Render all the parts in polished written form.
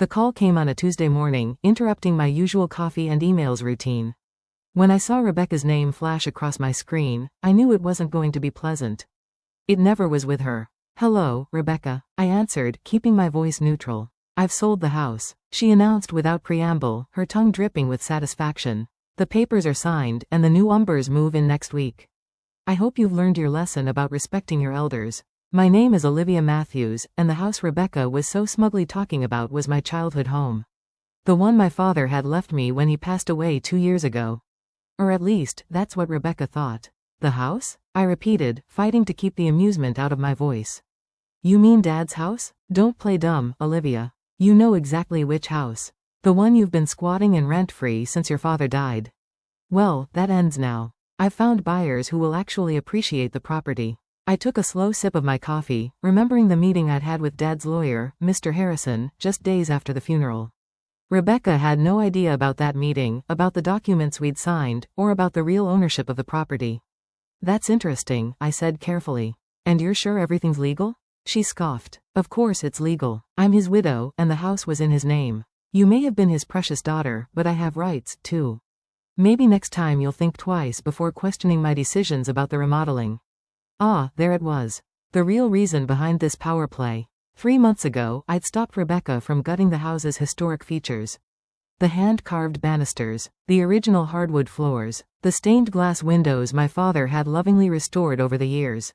The call came on a Tuesday morning, interrupting my usual coffee and emails routine. When I saw Rebecca's name flash across my screen, I knew it wasn't going to be pleasant. It never was with her. "Hello, Rebecca," I answered, keeping my voice neutral. "I've sold the house," she announced without preamble, her tongue dripping with satisfaction. "The papers are signed, and the new Umbers move in next week. I hope you've learned your lesson about respecting your elders. My name is Olivia Matthews, and the house Rebecca was so smugly talking about was my childhood home. The one my father had left me when he passed away 2 years ago. Or at least, that's what Rebecca thought." "The house?" I repeated, fighting to keep the amusement out of my voice. "You mean Dad's house? Don't play dumb, Olivia. You know exactly which house. The one you've been squatting in rent-free since your father died. Well, that ends now. I've found buyers who will actually appreciate the property." I took a slow sip of my coffee, remembering the meeting I'd had with Dad's lawyer, Mr. Harrison, just days after the funeral. Rebecca had no idea about that meeting, about the documents we'd signed, or about the real ownership of the property. "That's interesting," I said carefully. "And you're sure everything's legal?" She scoffed. "Of course it's legal. I'm his widow, and the house was in his name. You may have been his precious daughter, but I have rights, too. Maybe next time you'll think twice before questioning my decisions about the remodeling." Ah, there it was. The real reason behind this power play. 3 months ago, I'd stopped Rebecca from gutting the house's historic features. The hand-carved banisters, the original hardwood floors, the stained glass windows my father had lovingly restored over the years.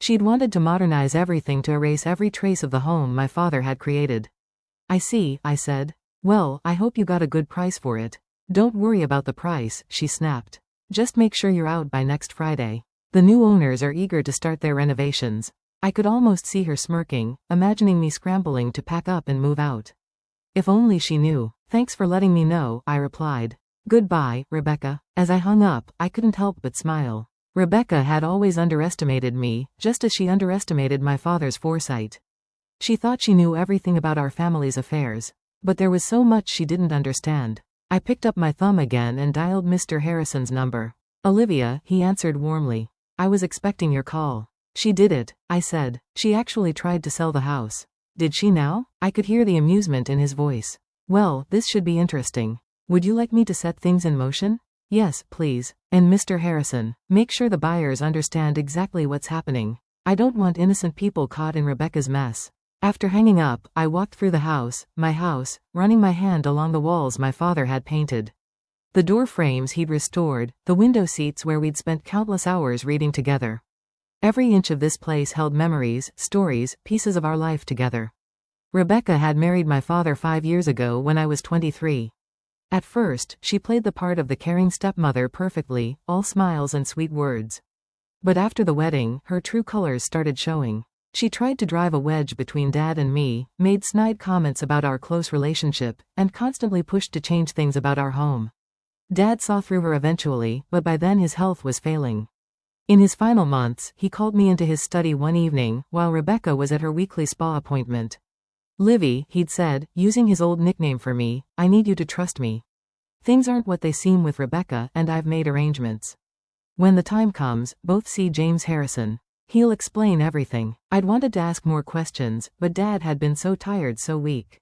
She'd wanted to modernize everything to erase every trace of the home my father had created. "I see," I said. "Well, I hope you got a good price for it." "Don't worry about the price," she snapped. "Just make sure you're out by next Friday. The new owners are eager to start their renovations." I could almost see her smirking, imagining me scrambling to pack up and move out. If only she knew. "Thanks for letting me know," I replied. "Goodbye, Rebecca." As I hung up, I couldn't help but smile. Rebecca had always underestimated me, just as she underestimated my father's foresight. She thought she knew everything about our family's affairs. But there was so much she didn't understand. I picked up my thumb again and dialed Mr. Harrison's number. "Olivia," he answered warmly. "I was expecting your call." "She did it," I said. "She actually tried to sell the house." "Did she now?" I could hear the amusement in his voice. "Well, this should be interesting. Would you like me to set things in motion?" "Yes, please. And Mr. Harrison, make sure the buyers understand exactly what's happening. I don't want innocent people caught in Rebecca's mess." After hanging up, I walked through the house, my house, running my hand along the walls my father had painted. The door frames he'd restored, the window seats where we'd spent countless hours reading together. Every inch of this place held memories, stories, pieces of our life together. Rebecca had married my father 5 years ago when I was 23. At first, she played the part of the caring stepmother perfectly, all smiles and sweet words. But after the wedding, her true colors started showing. She tried to drive a wedge between Dad and me, made snide comments about our close relationship, and constantly pushed to change things about our home. Dad saw through her eventually, but by then his health was failing. In his final months, he called me into his study one evening, while Rebecca was at her weekly spa appointment. "Livy," he'd said, using his old nickname for me, "I need you to trust me. Things aren't what they seem with Rebecca, and I've made arrangements. When the time comes, both see James Harrison. He'll explain everything." I'd wanted to ask more questions, but Dad had been so tired, so weak.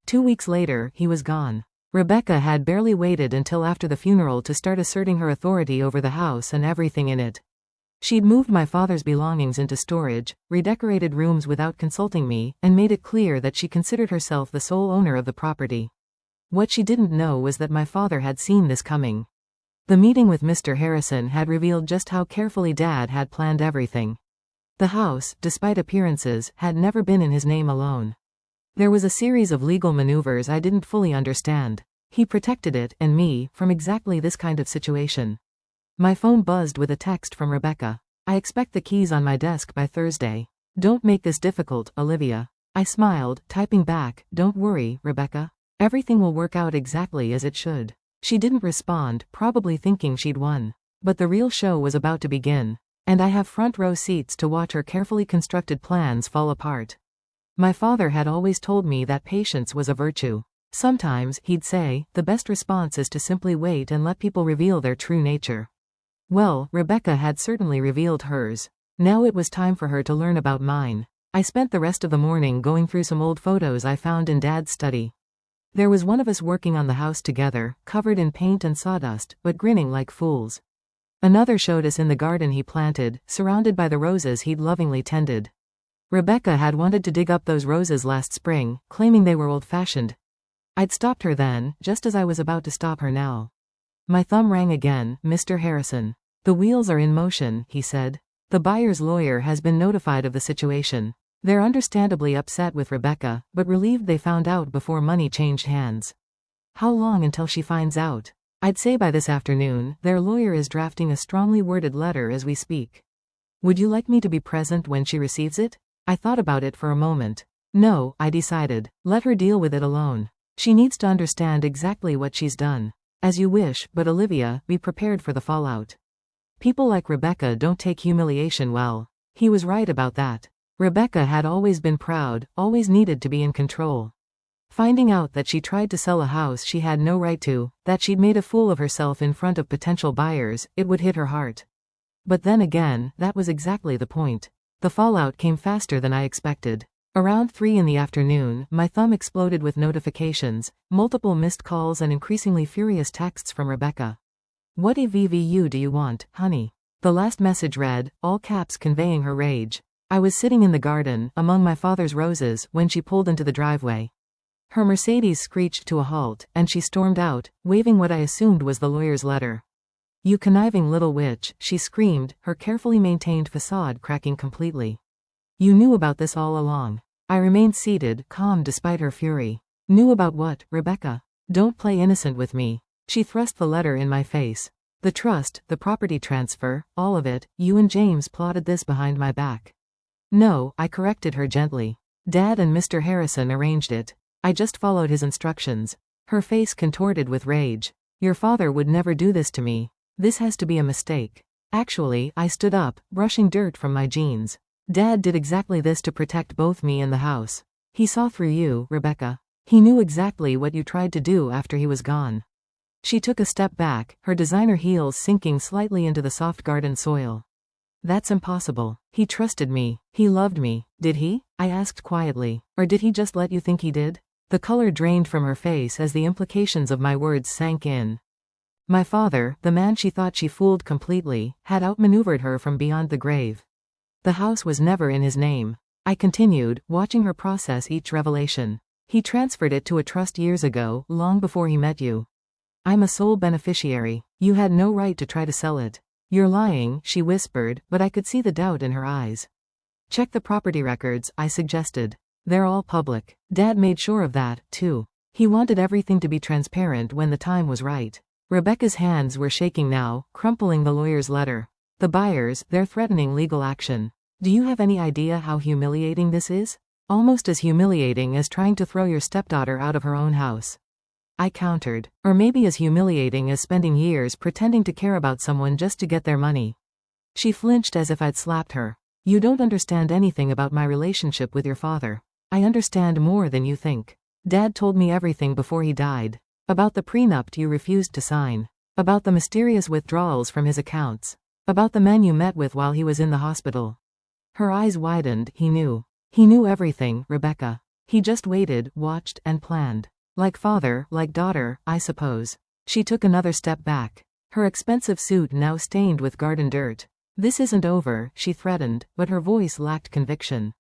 2 weeks later, he was gone. Rebecca had barely waited until after the funeral to start asserting her authority over the house and everything in it. She'd moved my father's belongings into storage, redecorated rooms without consulting me, and made it clear that she considered herself the sole owner of the property. What she didn't know was that my father had seen this coming. The meeting with Mr. Harrison had revealed just how carefully Dad had planned everything. The house, despite appearances, had never been in his name alone. There was a series of legal maneuvers I didn't fully understand. He protected it, and me, from exactly this kind of situation. My phone buzzed with a text from Rebecca. "I expect the keys on my desk by Thursday. Don't make this difficult, Olivia." I smiled, typing back, "Don't worry, Rebecca. Everything will work out exactly as it should." She didn't respond, probably thinking she'd won. But the real show was about to begin. And I have front row seats to watch her carefully constructed plans fall apart. My father had always told me that patience was a virtue. Sometimes, he'd say, the best response is to simply wait and let people reveal their true nature. Well, Rebecca had certainly revealed hers. Now it was time for her to learn about mine. I spent the rest of the morning going through some old photos I found in Dad's study. There was one of us working on the house together, covered in paint and sawdust, but grinning like fools. Another showed us in the garden he planted, surrounded by the roses he'd lovingly tended. Rebecca had wanted to dig up those roses last spring, claiming they were old-fashioned. I'd stopped her then, just as I was about to stop her now. My thumb rang again. Mr. Harrison. The wheels are in motion, he said. The buyer's lawyer has been notified of the situation. They're understandably upset with Rebecca, but relieved they found out before money changed hands. How long until she finds out? I'd say by this afternoon. Their lawyer is drafting a strongly worded letter as we speak. Would you like me to be present when she receives it? I thought about it for a moment. No, I decided. Let her deal with it alone. She needs to understand exactly what she's done. As you wish, but Olivia, be prepared for the fallout. People like Rebecca don't take humiliation well. He was right about that. Rebecca had always been proud, always needed to be in control. Finding out that she tried to sell a house she had no right to, that she'd made a fool of herself in front of potential buyers, it would hit her heart. But then again, that was exactly the point. The fallout came faster than I expected. Around 3 in the afternoon, my thumb exploded with notifications, multiple missed calls and increasingly furious texts from Rebecca. What EVVU do you want, honey? The last message read, all caps conveying her rage. I was sitting in the garden, among my father's roses, when she pulled into the driveway. Her Mercedes screeched to a halt, and she stormed out, waving what I assumed was the lawyer's letter. You conniving little witch, she screamed, her carefully maintained facade cracking completely. You knew about this all along. I remained seated, calm despite her fury. Knew about what, Rebecca? Don't play innocent with me. She thrust the letter in my face. The trust, the property transfer, all of it, you and James plotted this behind my back. No, I corrected her gently. Dad and Mr. Harrison arranged it. I just followed his instructions. Her face contorted with rage. Your father would never do this to me. This has to be a mistake. Actually, I stood up, brushing dirt from my jeans. Dad did exactly this to protect both me and the house. He saw through you, Rebecca. He knew exactly what you tried to do after he was gone. She took a step back, her designer heels sinking slightly into the soft garden soil. That's impossible. He trusted me. He loved me. Did he? I asked quietly. Or did he just let you think he did? The color drained from her face as the implications of my words sank in. My father, the man she thought she fooled completely, had outmaneuvered her from beyond the grave. The house was never in his name. I continued, watching her process each revelation. He transferred it to a trust years ago, long before he met you. I'm a sole beneficiary. You had no right to try to sell it. You're lying, she whispered, but I could see the doubt in her eyes. Check the property records, I suggested. They're all public. Dad made sure of that, too. He wanted everything to be transparent when the time was right. Rebecca's hands were shaking now, crumpling the lawyer's letter. The buyers, they're threatening legal action. Do you have any idea how humiliating this is? Almost as humiliating as trying to throw your stepdaughter out of her own house. I countered. Or maybe as humiliating as spending years pretending to care about someone just to get their money. She flinched as if I'd slapped her. You don't understand anything about my relationship with your father. I understand more than you think. Dad told me everything before he died. About the prenup you refused to sign. About the mysterious withdrawals from his accounts. About the men you met with while he was in the hospital. Her eyes widened. He knew. He knew everything, Rebecca. He just waited, watched, and planned. Like father, like daughter, I suppose. She took another step back. Her expensive suit now stained with garden dirt. This isn't over, she threatened, but her voice lacked conviction.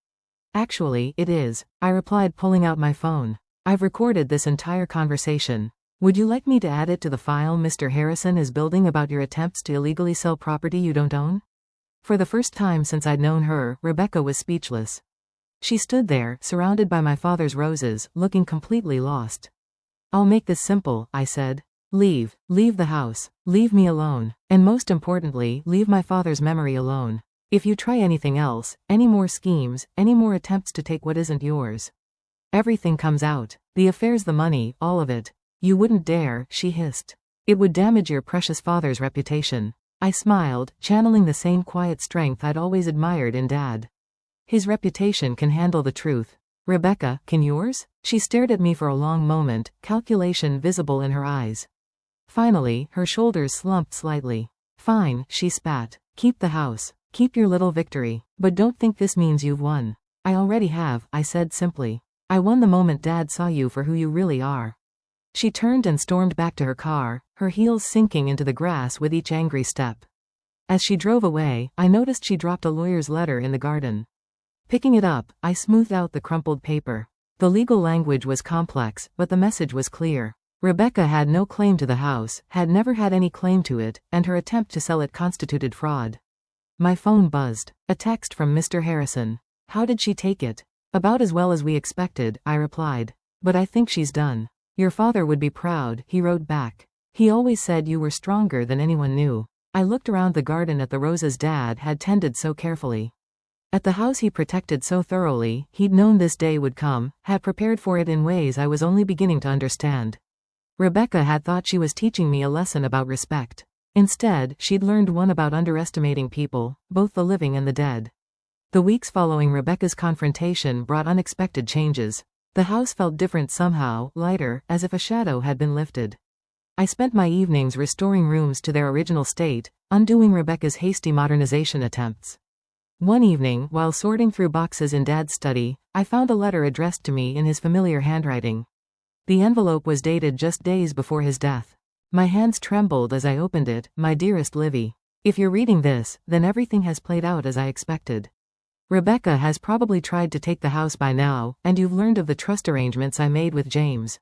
Actually, it is, I replied, pulling out my phone. I've recorded this entire conversation. Would you like me to add it to the file Mr. Harrison is building about your attempts to illegally sell property you don't own? For the first time since I'd known her, Rebecca was speechless. She stood there, surrounded by my father's roses, looking completely lost. I'll make this simple, I said. Leave the house. Leave me alone. And most importantly, leave my father's memory alone. If you try anything else, any more schemes, any more attempts to take what isn't yours. Everything comes out. The affairs, the money, all of it. You wouldn't dare, she hissed. It would damage your precious father's reputation. I smiled, channeling the same quiet strength I'd always admired in Dad. His reputation can handle the truth. Rebecca, can yours? She stared at me for a long moment, calculation visible in her eyes. Finally, her shoulders slumped slightly. Fine, she spat. Keep the house. Keep your little victory. But don't think this means you've won. I already have, I said simply. I won the moment Dad saw you for who you really are. She turned and stormed back to her car, her heels sinking into the grass with each angry step. As she drove away, I noticed she dropped a lawyer's letter in the garden. Picking it up, I smoothed out the crumpled paper. The legal language was complex, but the message was clear. Rebecca had no claim to the house, had never had any claim to it, and her attempt to sell it constituted fraud. My phone buzzed. A text from Mr. Harrison. How did she take it? About as well as we expected, I replied. But I think she's done. Your father would be proud, he wrote back. He always said you were stronger than anyone knew. I looked around the garden at the roses Dad had tended so carefully. At the house he protected so thoroughly, he'd known this day would come, had prepared for it in ways I was only beginning to understand. Rebecca had thought she was teaching me a lesson about respect. Instead, she'd learned one about underestimating people, both the living and the dead. The weeks following Rebecca's confrontation brought unexpected changes. The house felt different somehow, lighter, as if a shadow had been lifted. I spent my evenings restoring rooms to their original state, undoing Rebecca's hasty modernization attempts. One evening, while sorting through boxes in Dad's study, I found a letter addressed to me in his familiar handwriting. The envelope was dated just days before his death. My hands trembled as I opened it. My dearest Livy. If you're reading this, then everything has played out as I expected. Rebecca has probably tried to take the house by now, and you've learned of the trust arrangements I made with James.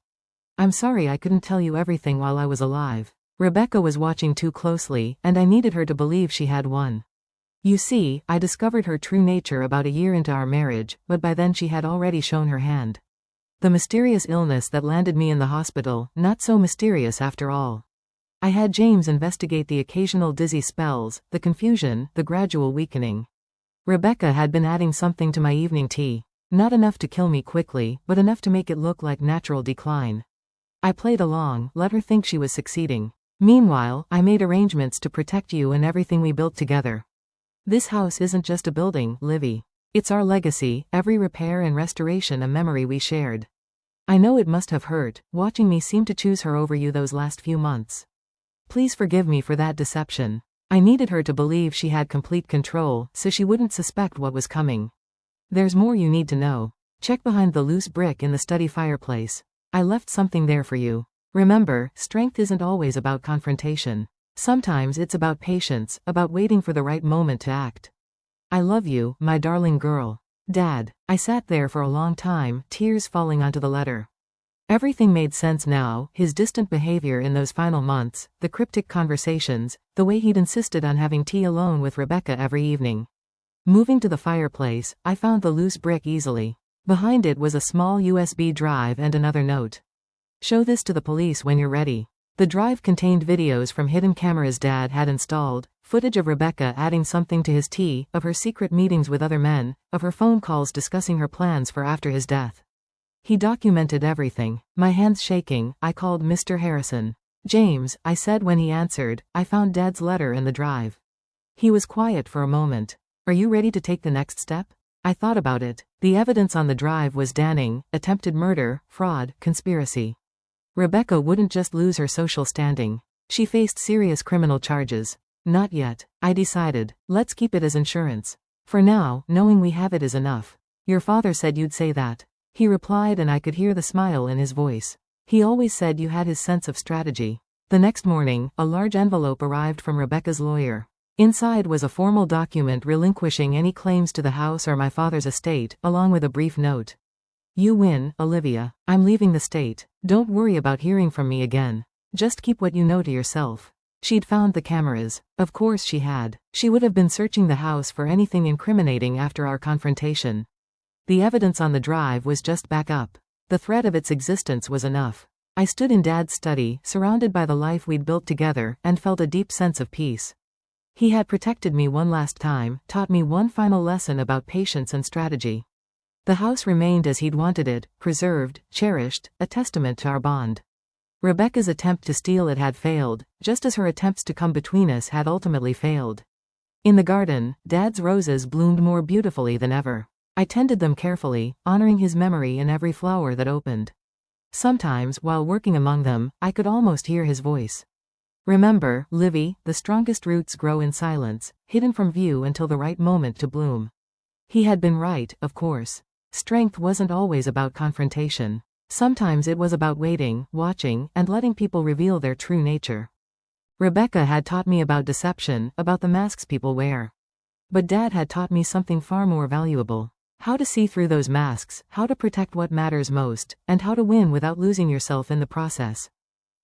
I'm sorry I couldn't tell you everything while I was alive. Rebecca was watching too closely, and I needed her to believe she had won. You see, I discovered her true nature about a year into our marriage, but by then she had already shown her hand. The mysterious illness that landed me in the hospital, not so mysterious after all. I had James investigate the occasional dizzy spells, the confusion, the gradual weakening. Rebecca had been adding something to my evening tea. Not enough to kill me quickly, but enough to make it look like natural decline. I played along, let her think she was succeeding. Meanwhile, I made arrangements to protect you and everything we built together. This house isn't just a building, Livy. It's our legacy, every repair and restoration a memory we shared. I know it must have hurt, watching me seem to choose her over you those last few months. Please forgive me for that deception. I needed her to believe she had complete control, so she wouldn't suspect what was coming. There's more you need to know. Check behind the loose brick in the study fireplace. I left something there for you. Remember, strength isn't always about confrontation. Sometimes it's about patience, about waiting for the right moment to act. I love you, my darling girl. Dad. I sat there for a long time, tears falling onto the letter. Everything made sense now, his distant behavior in those final months, the cryptic conversations, the way he'd insisted on having tea alone with Rebecca every evening. Moving to the fireplace, I found the loose brick easily. Behind it was a small USB drive and another note. Show this to the police when you're ready. The drive contained videos from hidden cameras Dad had installed, footage of Rebecca adding something to his tea, of her secret meetings with other men, of her phone calls discussing her plans for after his death. He documented everything. My hands shaking, I called Mr. Harrison. James, I said when he answered, I found Dad's letter in the drive. He was quiet for a moment. Are you ready to take the next step? I thought about it. The evidence on the drive was damning: attempted murder, fraud, conspiracy. Rebecca wouldn't just lose her social standing. She faced serious criminal charges. Not yet. I decided. Let's keep it as insurance. For now, knowing we have it is enough. Your father said you'd say that. He replied, and I could hear the smile in his voice. He always said you had his sense of strategy. The next morning, a large envelope arrived from Rebecca's lawyer. Inside was a formal document relinquishing any claims to the house or my father's estate, along with a brief note. You win, Olivia. I'm leaving the state. Don't worry about hearing from me again. Just keep what you know to yourself. She'd found the cameras. Of course she had. She would have been searching the house for anything incriminating after our confrontation. The evidence on the drive was just backup. The threat of its existence was enough. I stood in Dad's study, surrounded by the life we'd built together, and felt a deep sense of peace. He had protected me one last time, taught me one final lesson about patience and strategy. The house remained as he'd wanted it, preserved, cherished, a testament to our bond. Rebecca's attempt to steal it had failed, just as her attempts to come between us had ultimately failed. In the garden, Dad's roses bloomed more beautifully than ever. I tended them carefully, honoring his memory in every flower that opened. Sometimes, while working among them, I could almost hear his voice. Remember, Livy, the strongest roots grow in silence, hidden from view until the right moment to bloom. He had been right, of course. Strength wasn't always about confrontation. Sometimes it was about waiting, watching, and letting people reveal their true nature. Rebecca had taught me about deception, about the masks people wear. But Dad had taught me something far more valuable. How to see through those masks, how to protect what matters most, and how to win without losing yourself in the process.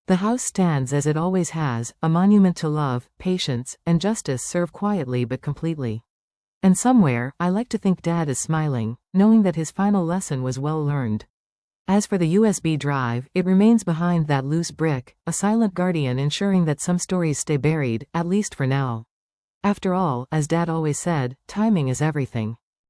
The house stands as it always has, a monument to love, patience, and justice served quietly but completely. And somewhere, I like to think Dad is smiling, knowing that his final lesson was well learned. As for the USB drive, it remains behind that loose brick, a silent guardian ensuring that some stories stay buried, at least for now. After all, as Dad always said, timing is everything.